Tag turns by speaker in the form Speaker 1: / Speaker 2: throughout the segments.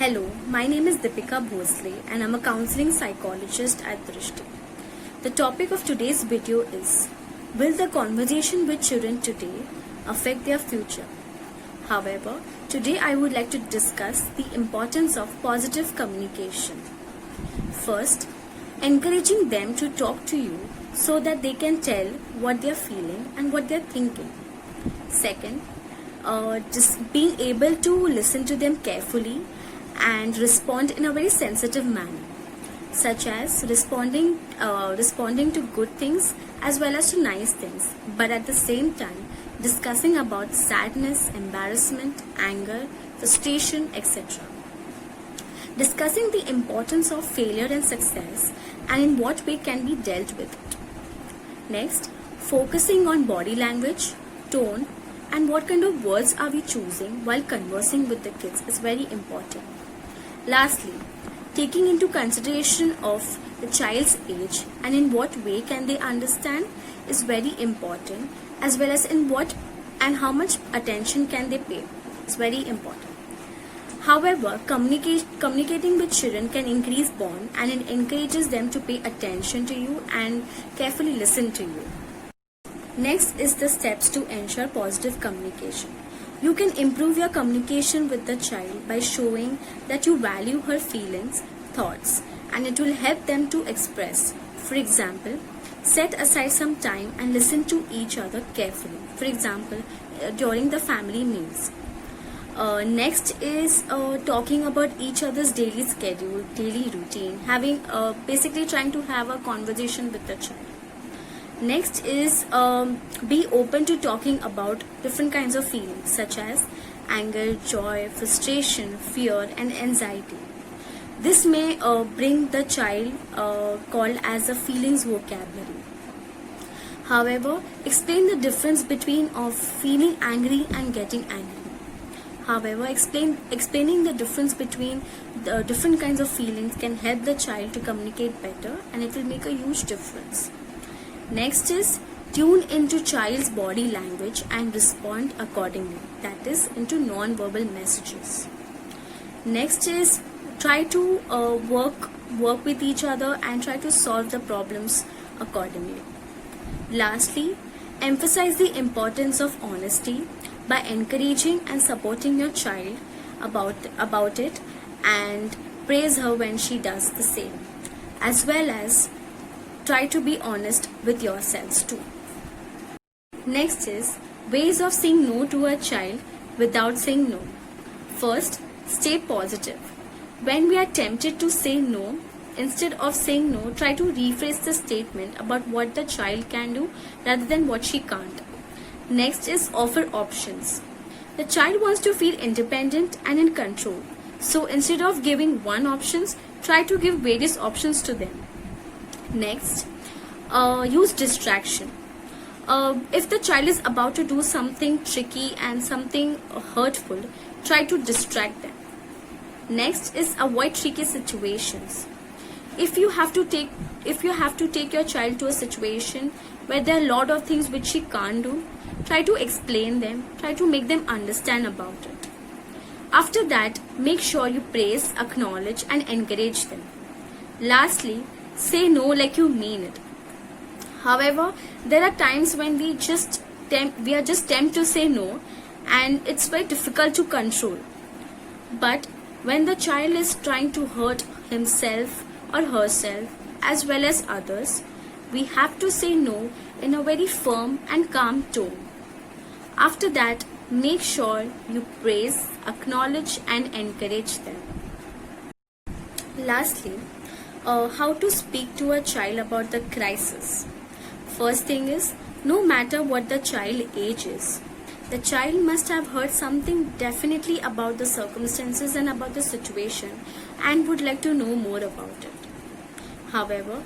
Speaker 1: Hello, my name is Deepika Bhosle and I'm a counseling psychologist at Drishti. The topic of today's video is, will the conversation with children today affect their future? However, today I would like to discuss the importance of positive communication. First, encouraging them to talk to you so that they can tell what they are feeling and what they are thinking. Second, just being able to listen to them carefully and respond in a very sensitive manner, such as responding to good things as well as to nice things, but at the same time discussing about sadness, embarrassment, anger, frustration, etc. Discussing the importance of failure and success and in what way can be dealt with it. Next, focusing on body language, tone, and what kind of words are we choosing while conversing with the kids is very important. Lastly, taking into consideration of the child's age and in what way can they understand is very important, as well as in what and how much attention can they pay is very important. However, communicating with children can increase bond and it encourages them to pay attention to you and carefully listen to you. Next is the steps to ensure positive communication. You can improve your communication with the child by showing that you value her feelings, thoughts, and it will help them to express. For example, set aside some time and listen to each other carefully. For example, during the family meals. Next is talking about each other's daily schedule, daily routine, basically trying to have a conversation with the child. Next is be open to talking about different kinds of feelings such as anger, joy, frustration, fear, and anxiety. This may bring the child called as a feelings vocabulary. However, explain the difference between of feeling angry and getting angry. However, explaining the difference between the different kinds of feelings can help the child to communicate better and it will make a huge difference. Next is tune into child's body language and respond accordingly, that is into non-verbal messages. Next is try to work with each other and try to solve the problems accordingly. Lastly, emphasize the importance of honesty by encouraging and supporting your child about it and praise her when she does the same, as well as try to be honest with yourselves too. Next is ways of saying no to a child without saying no. First, stay positive. When we are tempted to say no, instead of saying no, try to rephrase the statement about what the child can do rather than what she can't. Next is offer options. The child wants to feel independent and in control. So instead of giving one option, try to give various options to them. Next, use distraction. If the child is about to do something tricky and something hurtful, try to distract them. Next is avoid tricky situations. If you have to take your child to a situation where there are a lot of things which she can't do, try to explain them, try to make them understand about it. After that, make sure you praise, acknowledge and encourage them. Lastly, say no like you mean it. However, there are times when we are just tempted to say no and it's very difficult to control. But when the child is trying to hurt himself or herself as well as others, we have to say no in a very firm and calm tone. After that, make sure you praise, acknowledge and encourage them. Lastly, how to speak to a child about the crisis. First thing is, no matter what the child age is, the child must have heard something definitely about the circumstances and about the situation and would like to know more about it. However,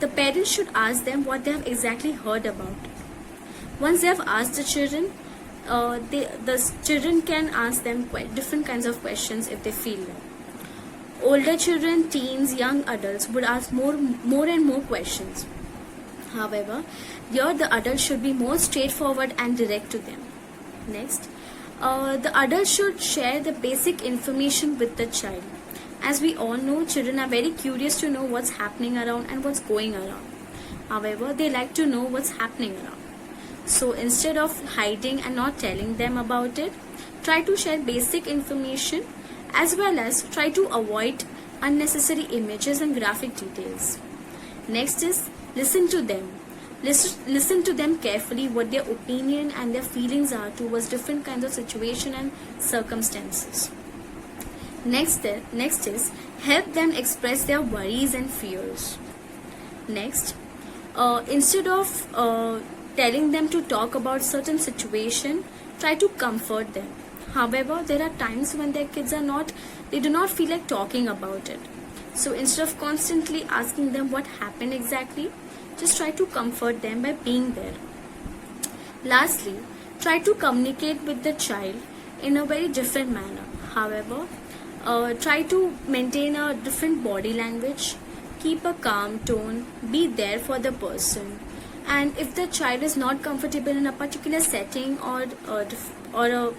Speaker 1: the parents should ask them what they have exactly heard about it. Once they have asked the children, the children can ask them different kinds of questions if they feel like. Older children, teens, young adults would ask more and more questions. However, here the adult should be more straightforward and direct to them. Next, The adult should share the basic information with the child. As we all know, children are very curious to know what's happening around and what's going around. However, they like to know what's happening around. So instead of hiding and not telling them about it, try to share basic information as well as try to avoid unnecessary images and graphic details. Next is listen to them. Listen to them carefully what their opinion and their feelings are towards different kinds of situation and circumstances. Next is help them express their worries and fears. Next, instead of telling them to talk about certain situation, try to comfort them. However, there are times when their kids they do not feel like talking about it. So instead of constantly asking them what happened exactly, just try to comfort them by being there. Lastly, try to communicate with the child in a very different manner. However, try to maintain a different body language, keep a calm tone, be there for the person. And if the child is not comfortable in a particular setting or a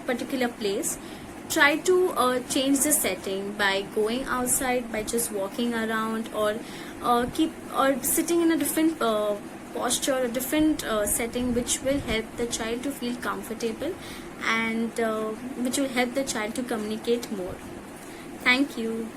Speaker 1: particular place, try to change the setting by going outside, by just walking around, or sitting in a different posture, a different setting, which will help the child to feel comfortable and which will help the child to communicate more. Thank you.